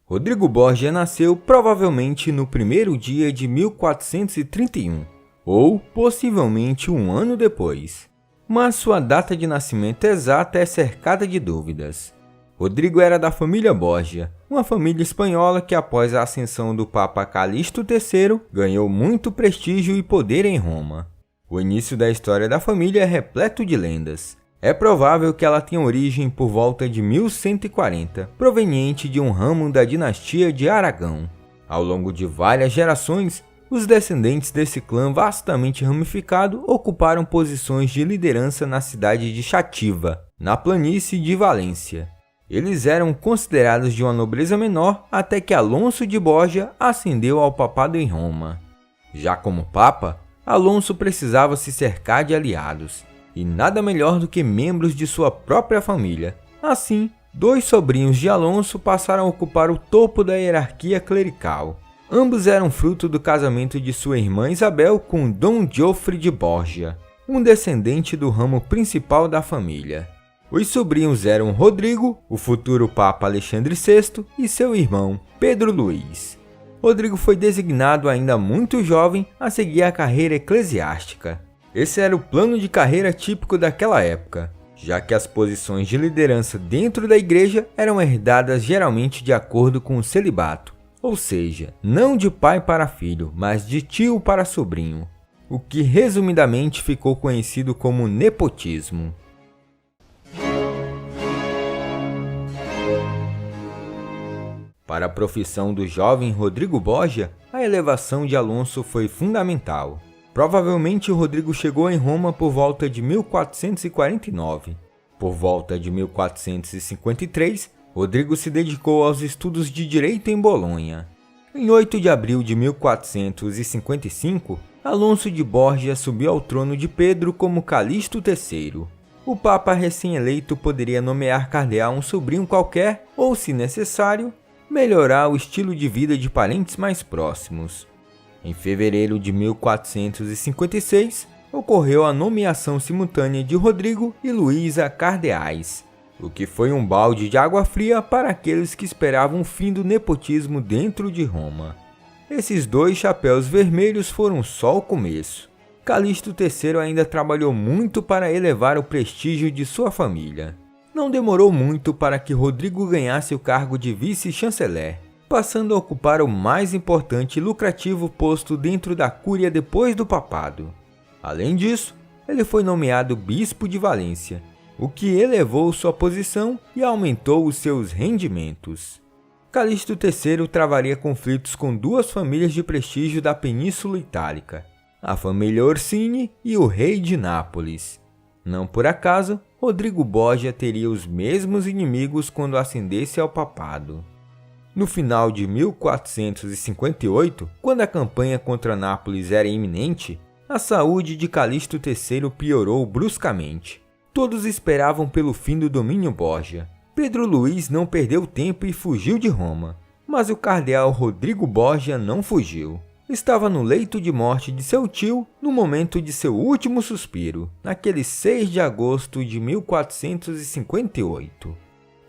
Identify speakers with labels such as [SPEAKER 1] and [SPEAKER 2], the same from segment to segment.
[SPEAKER 1] Rodrigo Borgia nasceu provavelmente no primeiro dia de 1431, ou possivelmente um ano depois, mas sua data de nascimento exata é cercada de dúvidas. Rodrigo era da família Borgia, uma família espanhola que após a ascensão do Papa Calixto III ganhou muito prestígio e poder em Roma. O início da história da família é repleto de lendas. É provável que ela tenha origem por volta de 1140, proveniente de um ramo da dinastia de Aragão. Ao longo de várias gerações, os descendentes desse clã vastamente ramificado ocuparam posições de liderança na cidade de Xativa, na planície de Valência. Eles eram considerados de uma nobreza menor até que Alonso de Borgia ascendeu ao papado em Roma. Já como papa, Alonso precisava se cercar de aliados, e nada melhor do que membros de sua própria família. Assim, dois sobrinhos de Alonso passaram a ocupar o topo da hierarquia clerical. Ambos eram fruto do casamento de sua irmã Isabel com Dom Geoffrey de Borgia, um descendente do ramo principal da família. Os sobrinhos eram Rodrigo, o futuro Papa Alexandre VI, e seu irmão, Pedro Luís. Rodrigo foi designado ainda muito jovem a seguir a carreira eclesiástica. Esse era o plano de carreira típico daquela época, já que as posições de liderança dentro da igreja eram herdadas geralmente de acordo com o celibato, ou seja, não de pai para filho, mas de tio para sobrinho, o que resumidamente ficou conhecido como nepotismo. Para a profissão do jovem Rodrigo Borgia, a elevação de Alonso foi fundamental. Provavelmente Rodrigo chegou em Roma por volta de 1449. Por volta de 1453, Rodrigo se dedicou aos estudos de direito em Bolonha. Em 8 de abril de 1455, Alonso de Borgia subiu ao trono de Pedro como Calixto III. O Papa recém-eleito poderia nomear cardeal um sobrinho qualquer ou, se necessário, melhorar o estilo de vida de parentes mais próximos. Em fevereiro de 1456, ocorreu a nomeação simultânea de Rodrigo e Luís a cardeais, o que foi um balde de água fria para aqueles que esperavam o fim do nepotismo dentro de Roma. Esses dois chapéus vermelhos foram só o começo. Calixto III ainda trabalhou muito para elevar o prestígio de sua família. Não demorou muito para que Rodrigo ganhasse o cargo de vice-chanceler, passando a ocupar o mais importante e lucrativo posto dentro da cúria depois do papado. Além disso, ele foi nomeado bispo de Valência, o que elevou sua posição e aumentou os seus rendimentos. Calixto III travaria conflitos com duas famílias de prestígio da Península Itálica, a família Orsini e o rei de Nápoles. Não por acaso, Rodrigo Borgia teria os mesmos inimigos quando ascendesse ao papado. No final de 1458, quando a campanha contra Nápoles era iminente, a saúde de Calixto III piorou bruscamente. Todos esperavam pelo fim do domínio Borgia. Pedro Luís não perdeu tempo e fugiu de Roma, mas o cardeal Rodrigo Borgia não fugiu. Estava no leito de morte de seu tio no momento de seu último suspiro, naquele 6 de agosto de 1458.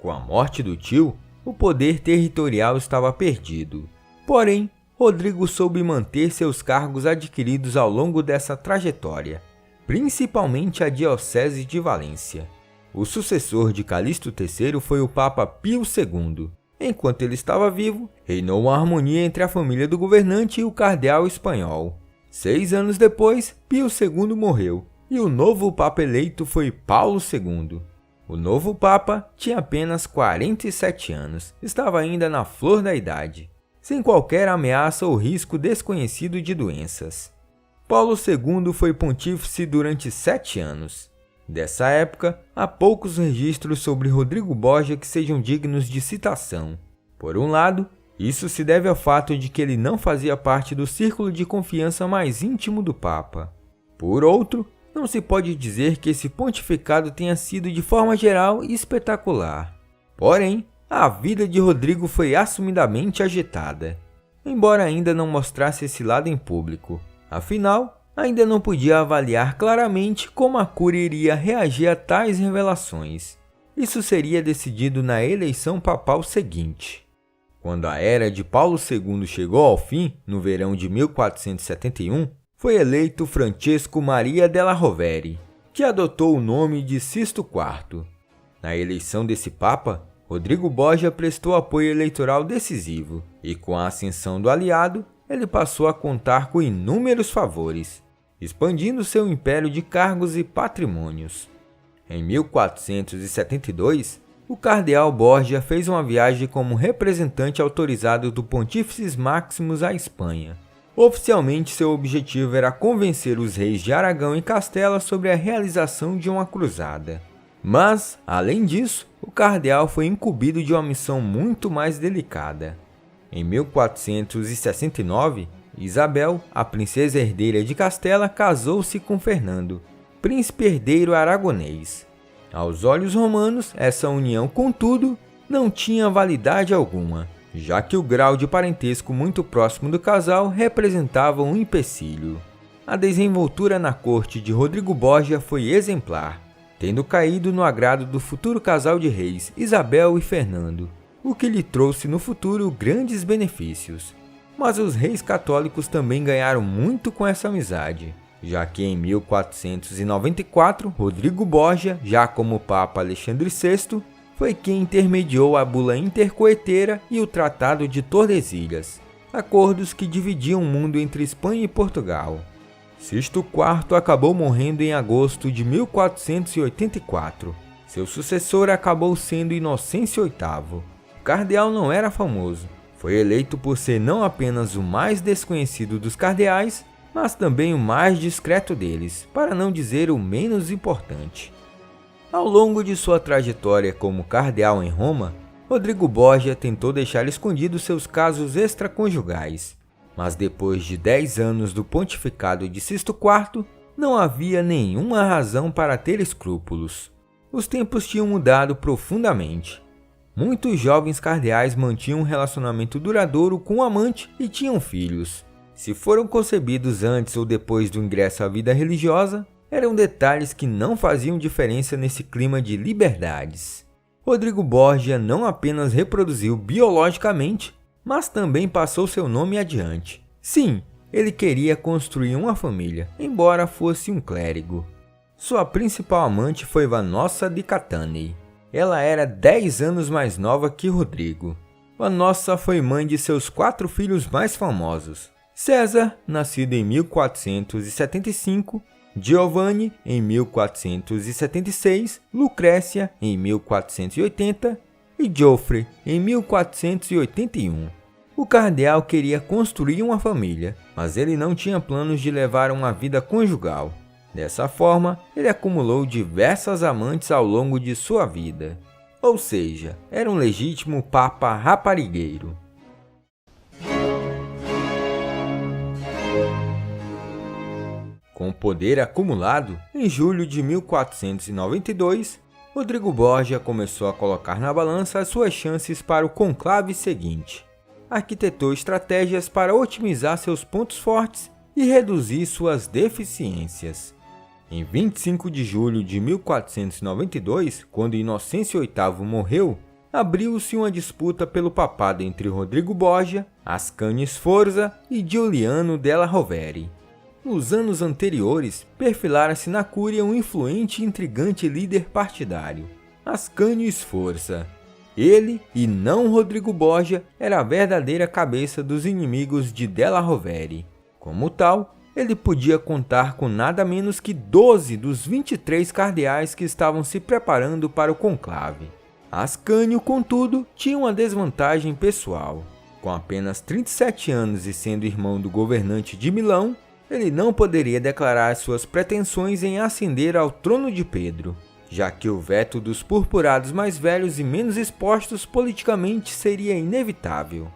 [SPEAKER 1] Com a morte do tio, o poder territorial estava perdido. Porém, Rodrigo soube manter seus cargos adquiridos ao longo dessa trajetória, principalmente a Diocese de Valência. O sucessor de Calixto III foi o Papa Pio II. Enquanto ele estava vivo, reinou uma harmonia entre a família do governante e o cardeal espanhol. 6 anos depois, Pio II morreu, e o novo Papa eleito foi Paulo II. O novo Papa tinha apenas 47 anos, estava ainda na flor da idade, sem qualquer ameaça ou risco desconhecido de doenças. Paulo II foi pontífice durante 7 anos. Dessa época, há poucos registros sobre Rodrigo Borgia que sejam dignos de citação. Por um lado, isso se deve ao fato de que ele não fazia parte do círculo de confiança mais íntimo do Papa. Por outro, não se pode dizer que esse pontificado tenha sido de forma geral espetacular. Porém, a vida de Rodrigo foi assumidamente agitada, embora ainda não mostrasse esse lado em público. Afinal, ainda não podia avaliar claramente como a cúria iria reagir a tais revelações. Isso seria decidido na eleição papal seguinte. Quando a era de Paulo II chegou ao fim, no verão de 1471, foi eleito Francesco Maria della Rovere, que adotou o nome de Sisto IV. Na eleição desse Papa, Rodrigo Borgia prestou apoio eleitoral decisivo, e com a ascensão do aliado, ele passou a contar com inúmeros favores, expandindo seu império de cargos e patrimônios. Em 1472, o cardeal Borgia fez uma viagem como representante autorizado do Pontífice Maximus à Espanha. Oficialmente, seu objetivo era convencer os reis de Aragão e Castela sobre a realização de uma cruzada. Mas, além disso, o cardeal foi incumbido de uma missão muito mais delicada. Em 1469, Isabel, a princesa herdeira de Castela, casou-se com Fernando, príncipe herdeiro aragonês. Aos olhos romanos, essa união, contudo, não tinha validade alguma, já que o grau de parentesco muito próximo do casal representava um empecilho. A desenvoltura na corte de Rodrigo Borgia foi exemplar, tendo caído no agrado do futuro casal de reis, Isabel e Fernando, o que lhe trouxe no futuro grandes benefícios. Mas os reis católicos também ganharam muito com essa amizade, já que em 1494, Rodrigo Borgia, já como Papa Alexandre VI, foi quem intermediou a bula intercoeteira e o Tratado de Tordesilhas, acordos que dividiam o mundo entre Espanha e Portugal. Sisto IV acabou morrendo em agosto de 1484. Seu sucessor acabou sendo Inocêncio VIII. O cardeal não era famoso. Foi eleito por ser não apenas o mais desconhecido dos cardeais, mas também o mais discreto deles, para não dizer o menos importante. Ao longo de sua trajetória como cardeal em Roma, Rodrigo Borgia tentou deixar escondidos seus casos extraconjugais, mas depois de 10 anos do pontificado de Sisto IV, não havia nenhuma razão para ter escrúpulos. Os tempos tinham mudado profundamente. Muitos jovens cardeais mantinham um relacionamento duradouro com o amante e tinham filhos. Se foram concebidos antes ou depois do ingresso à vida religiosa, eram detalhes que não faziam diferença nesse clima de liberdades. Rodrigo Borgia não apenas reproduziu biologicamente, mas também passou seu nome adiante. Sim, ele queria construir uma família, embora fosse um clérigo. Sua principal amante foi Vanossa di Cattanei. Ela era 10 anos mais nova que Rodrigo. Vanossa foi mãe de seus 4 filhos mais famosos: César, nascido em 1475, Giovanni, em 1476, Lucrécia, em 1480 e Geoffrey, em 1481. O cardeal queria construir uma família, mas ele não tinha planos de levar uma vida conjugal. Dessa forma, ele acumulou diversas amantes ao longo de sua vida. Ou seja, era um legítimo papa raparigueiro. Com o poder acumulado, em julho de 1492, Rodrigo Borgia começou a colocar na balança as suas chances para o conclave seguinte. Arquitetou estratégias para otimizar seus pontos fortes e reduzir suas deficiências. Em 25 de julho de 1492, quando Inocêncio VIII morreu, abriu-se uma disputa pelo papado entre Rodrigo Borgia, Ascanio Sforza e Giuliano della Rovere. Nos anos anteriores, perfilara-se na Cúria um influente e intrigante líder partidário, Ascanio Sforza. Ele, e não Rodrigo Borgia, era a verdadeira cabeça dos inimigos de della Rovere. Como tal, ele podia contar com nada menos que 12 dos 23 cardeais que estavam se preparando para o conclave. Ascanio, contudo, tinha uma desvantagem pessoal. Com apenas 37 anos e sendo irmão do governante de Milão, ele não poderia declarar suas pretensões em ascender ao trono de Pedro, já que o veto dos purpurados mais velhos e menos expostos politicamente seria inevitável.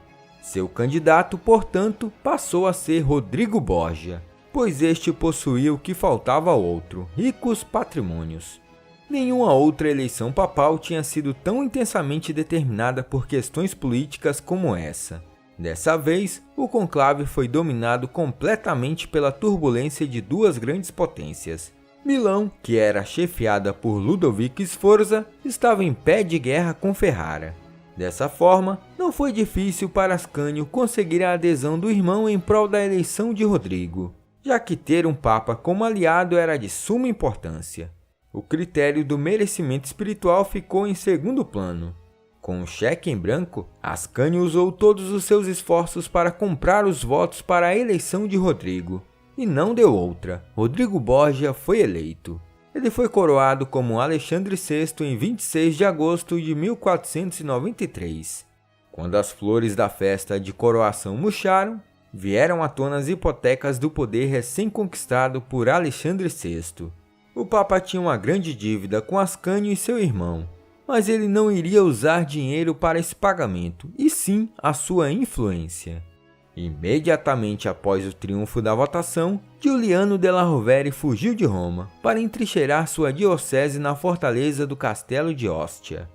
[SPEAKER 1] Seu candidato, portanto, passou a ser Rodrigo Borgia, pois este possuía o que faltava ao outro: ricos patrimônios. Nenhuma outra eleição papal tinha sido tão intensamente determinada por questões políticas como essa. Dessa vez, o conclave foi dominado completamente pela turbulência de duas grandes potências. Milão, que era chefiada por Ludovico Sforza, estava em pé de guerra com Ferrara. Dessa forma, Não foi difícil para Ascânio conseguir a adesão do irmão em prol da eleição de Rodrigo, já que ter um papa como aliado era de suma importância. O critério do merecimento espiritual ficou em segundo plano. Com o cheque em branco, Ascânio usou todos os seus esforços para comprar os votos para a eleição de Rodrigo. E não deu outra. Rodrigo Borgia foi eleito. Ele foi coroado como Alexandre VI em 26 de agosto de 1493. Quando as flores da festa de coroação murcharam, vieram à tona as hipotecas do poder recém-conquistado por Alexandre VI. O Papa tinha uma grande dívida com Ascânio e seu irmão, mas ele não iria usar dinheiro para esse pagamento, e sim a sua influência. Imediatamente após o triunfo da votação, Giuliano della Rovere fugiu de Roma para entrincheirar sua diocese na fortaleza do Castelo de Ostia.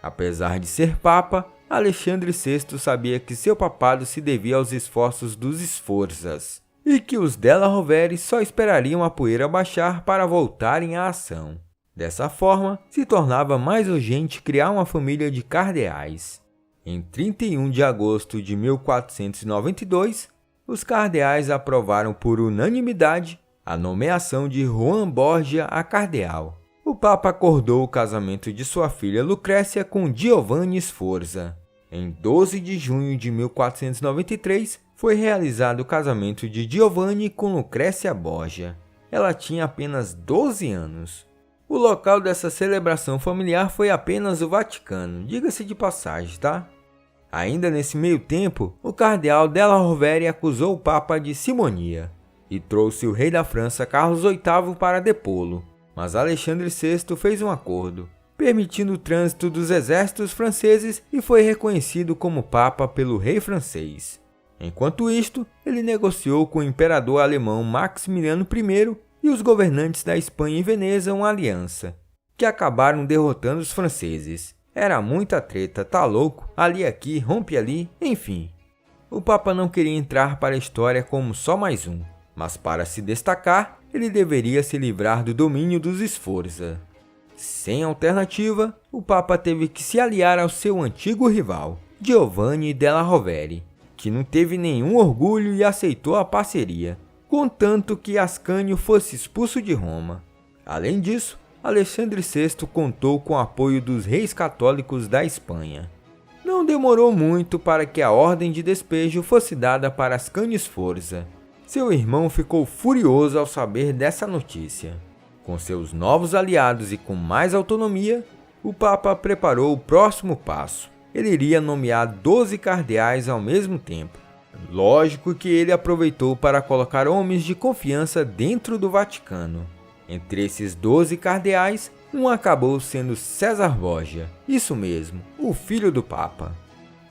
[SPEAKER 1] Apesar de ser Papa, Alexandre VI sabia que seu papado se devia aos esforços dos Sforzas, e que os della Rovere só esperariam a poeira baixar para voltarem à ação. Dessa forma, se tornava mais urgente criar uma família de cardeais. Em 31 de agosto de 1492, os cardeais aprovaram por unanimidade a nomeação de Juan Borgia a cardeal. O Papa acordou o casamento de sua filha Lucrécia com Giovanni Sforza. Em 12 de junho de 1493, foi realizado o casamento de Giovanni com Lucrécia Borgia. Ela tinha apenas 12 anos. O local dessa celebração familiar foi apenas o Vaticano, diga-se de passagem, tá? Ainda nesse meio tempo, o cardeal della Rovere acusou o Papa de simonia e trouxe o rei da França Carlos VIII para depô-lo. Mas Alexandre VI fez um acordo, permitindo o trânsito dos exércitos franceses e foi reconhecido como Papa pelo rei francês. Enquanto isto, ele negociou com o imperador alemão Maximiliano I e os governantes da Espanha e Veneza uma aliança, que acabaram derrotando os franceses. Era muita treta, tá louco? Ali aqui, rompe ali, enfim. O Papa não queria entrar para a história como só mais um, mas para se destacar, ele deveria se livrar do domínio dos Sforza. Sem alternativa, o Papa teve que se aliar ao seu antigo rival, Giovanni della Rovere, que não teve nenhum orgulho e aceitou a parceria, contanto que Ascânio fosse expulso de Roma. Além disso, Alexandre VI contou com o apoio dos reis católicos da Espanha. Não demorou muito para que a ordem de despejo fosse dada para Ascânio Sforza. Seu irmão ficou furioso ao saber dessa notícia. Com seus novos aliados e com mais autonomia, o Papa preparou o próximo passo. Ele iria nomear 12 cardeais ao mesmo tempo. Lógico que ele aproveitou para colocar homens de confiança dentro do Vaticano. Entre esses 12 cardeais, um acabou sendo César Borgia, isso mesmo, o filho do Papa.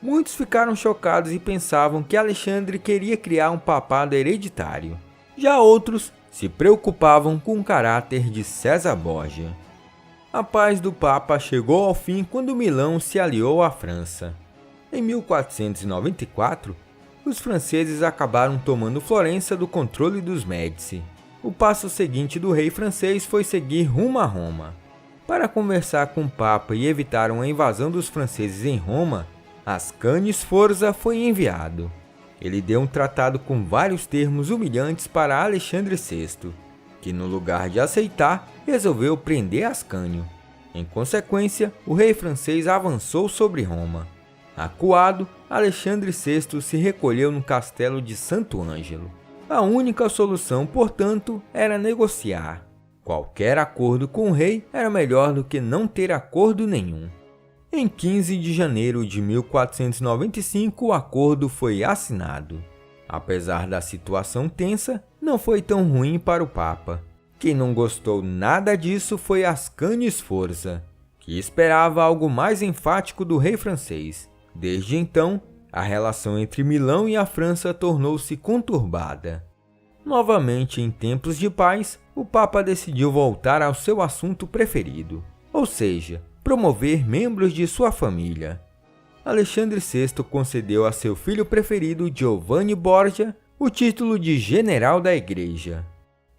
[SPEAKER 1] Muitos ficaram chocados e pensavam que Alexandre queria criar um papado hereditário. Já outros se preocupavam com o caráter de César Borgia. A paz do Papa chegou ao fim quando Milão se aliou à França. Em 1494, os franceses acabaram tomando Florença do controle dos Médici. O passo seguinte do rei francês foi seguir rumo a Roma. Para conversar com o Papa e evitar uma invasão dos franceses em Roma, Ascânio Sforza foi enviado. Ele deu um tratado com vários termos humilhantes para Alexandre VI, que no lugar de aceitar, resolveu prender Ascânio. Em consequência, o rei francês avançou sobre Roma. Acuado, Alexandre VI se recolheu no castelo de Santo Ângelo. A única solução, portanto, era negociar. Qualquer acordo com o rei era melhor do que não ter acordo nenhum. Em 15 de janeiro de 1495, o acordo foi assinado. Apesar da situação tensa, não foi tão ruim para o Papa. Quem não gostou nada disso foi Ascânio Sforza, que esperava algo mais enfático do rei francês. Desde então, a relação entre Milão e a França tornou-se conturbada. Novamente, em tempos de paz, o Papa decidiu voltar ao seu assunto preferido, ou seja, promover membros de sua família. Alexandre VI concedeu a seu filho preferido, Giovanni Borgia, o título de general da Igreja.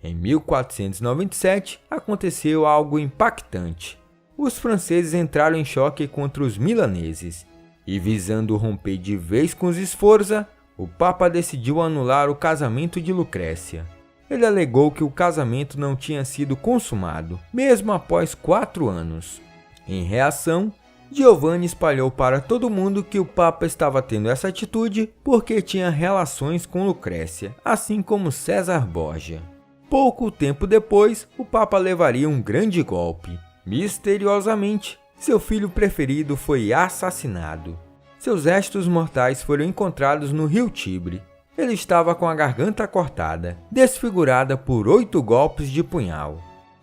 [SPEAKER 1] Em 1497, aconteceu algo impactante. Os franceses entraram em choque contra os milaneses. E visando romper de vez com os Sforza, o Papa decidiu anular o casamento de Lucrécia. Ele alegou que o casamento não tinha sido consumado, mesmo após 4 anos. Em reação, Giovanni espalhou para todo mundo que o Papa estava tendo essa atitude porque tinha relações com Lucrécia, assim como César Borgia. Pouco tempo depois, o Papa levaria um grande golpe. Misteriosamente, seu filho preferido foi assassinado. Seus restos mortais foram encontrados no rio Tibre. Ele estava com a garganta cortada, desfigurada por 8 golpes de punhal.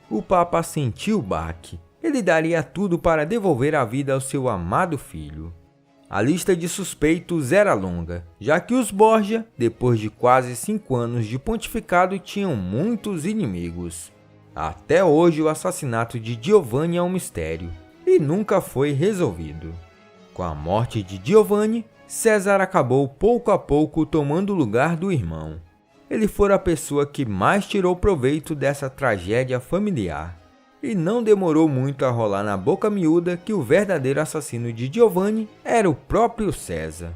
[SPEAKER 1] O Papa sentiu o baque. Ele daria tudo para devolver a vida ao seu amado filho. A lista de suspeitos era longa, já que os Borgia, depois de quase 5 anos de pontificado, tinham muitos inimigos. Até hoje o assassinato de Giovanni é um mistério, e nunca foi resolvido. Com a morte de Giovanni, César acabou pouco a pouco tomando o lugar do irmão. Ele fora a pessoa que mais tirou proveito dessa tragédia familiar. E não demorou muito a rolar na boca miúda que o verdadeiro assassino de Giovanni era o próprio César.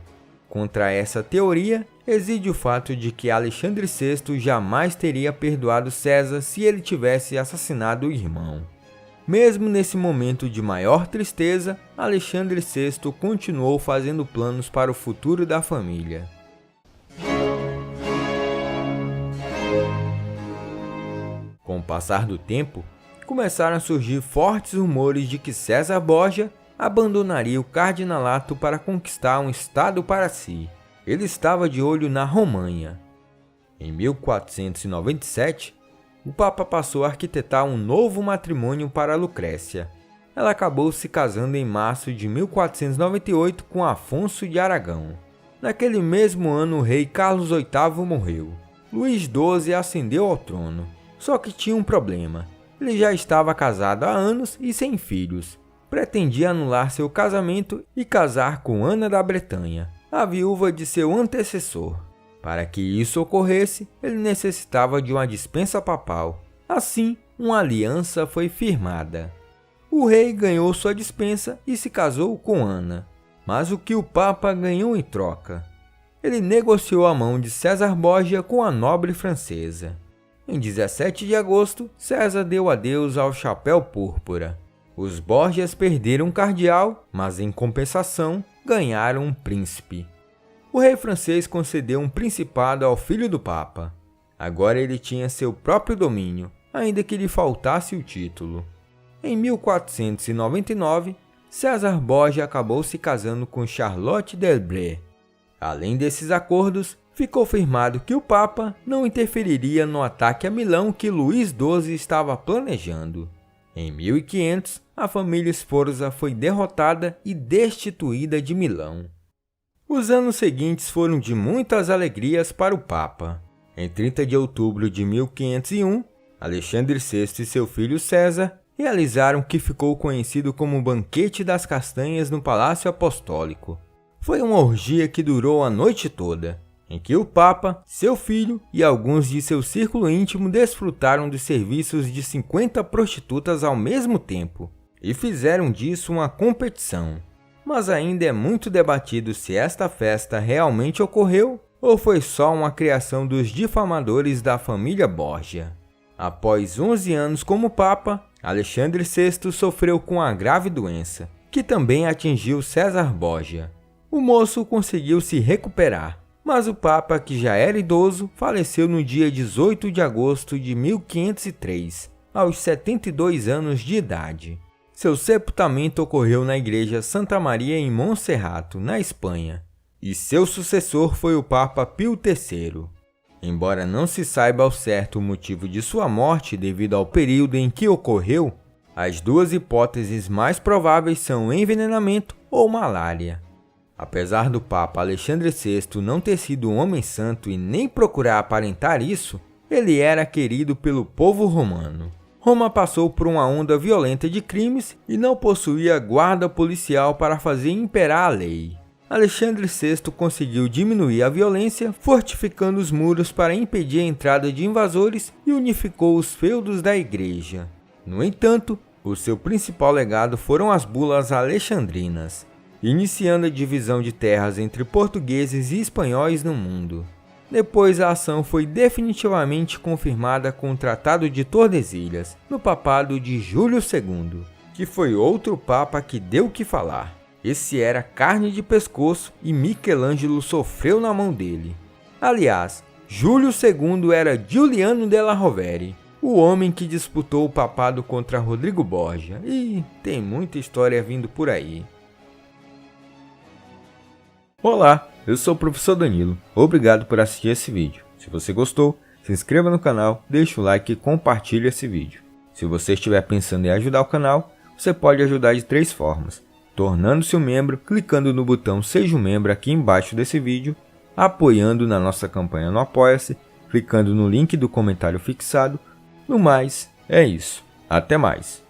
[SPEAKER 1] Contra essa teoria, exige o fato de que Alexandre VI jamais teria perdoado César se ele tivesse assassinado o irmão. Mesmo nesse momento de maior tristeza, Alexandre VI continuou fazendo planos para o futuro da família. Com o passar do tempo, começaram a surgir fortes rumores de que César Borgia abandonaria o cardinalato para conquistar um estado para si. Ele estava de olho na Romanha. Em 1497, o Papa passou a arquitetar um novo matrimônio para Lucrécia. Ela acabou se casando em março de 1498 com Afonso de Aragão. Naquele mesmo ano, o rei Carlos VIII morreu. Luís XII ascendeu ao trono, só que tinha um problema. Ele já estava casado há anos e sem filhos. Pretendia anular seu casamento e casar com Ana da Bretanha, a viúva de seu antecessor. Para que isso ocorresse, ele necessitava de uma dispensa papal. Assim, uma aliança foi firmada. O rei ganhou sua dispensa e se casou com Ana. Mas o que o Papa ganhou em troca? Ele negociou a mão de César Borgia com a nobre francesa. Em 17 de agosto, César deu adeus ao chapéu púrpura. Os Borgias perderam um cardeal, mas em compensação, ganharam um príncipe. O rei francês concedeu um principado ao filho do Papa. Agora ele tinha seu próprio domínio, ainda que lhe faltasse o título. Em 1499, César Borgia acabou se casando com Charlotte d'Elbré. Além desses acordos, ficou firmado que o Papa não interferiria no ataque a Milão que Luís XII estava planejando. Em 1500, a família Sforza foi derrotada e destituída de Milão. Os anos seguintes foram de muitas alegrias para o Papa. Em 30 de outubro de 1501, Alexandre VI e seu filho César realizaram o que ficou conhecido como o Banquete das Castanhas no Palácio Apostólico. Foi uma orgia que durou a noite toda, em que o Papa, seu filho e alguns de seu círculo íntimo desfrutaram dos serviços de 50 prostitutas ao mesmo tempo, e fizeram disso uma competição. Mas ainda é muito debatido se esta festa realmente ocorreu ou foi só uma criação dos difamadores da família Borgia. Após 11 anos como Papa, Alexandre VI sofreu com uma grave doença, que também atingiu César Borgia. O moço conseguiu se recuperar, mas o Papa, que já era idoso, faleceu no dia 18 de agosto de 1503, aos 72 anos de idade. Seu sepultamento ocorreu na Igreja Santa Maria em Monserrato, na Espanha, e seu sucessor foi o Papa Pio III. Embora não se saiba ao certo o motivo de sua morte devido ao período em que ocorreu, as duas hipóteses mais prováveis são envenenamento ou malária. Apesar do Papa Alexandre VI não ter sido um homem santo e nem procurar aparentar isso, ele era querido pelo povo romano. Roma passou por uma onda violenta de crimes e não possuía guarda policial para fazer imperar a lei. Alexandre VI conseguiu diminuir a violência, fortificando os muros para impedir a entrada de invasores e unificou os feudos da igreja. No entanto, o seu principal legado foram as bulas alexandrinas. iniciando a divisão de terras entre portugueses e espanhóis no mundo. Depois a ação foi definitivamente confirmada com o Tratado de Tordesilhas, no papado de Júlio II, que foi outro papa que deu o que falar. Esse era carne de pescoço e Michelangelo sofreu na mão dele. Aliás, Júlio II era Giuliano della Rovere, o homem que disputou o papado contra Rodrigo Borgia, e tem muita história vindo por aí. Olá, eu sou o professor Danilo, obrigado por assistir esse vídeo. Se você gostou, se inscreva no canal, deixe o like e compartilhe esse vídeo. Se você estiver pensando em ajudar o canal, você pode ajudar de 3 formas: tornando-se um membro, clicando no botão Seja um Membro aqui embaixo desse vídeo, apoiando na nossa campanha no Apoia-se, clicando no link do comentário fixado. No mais, é isso. Até mais!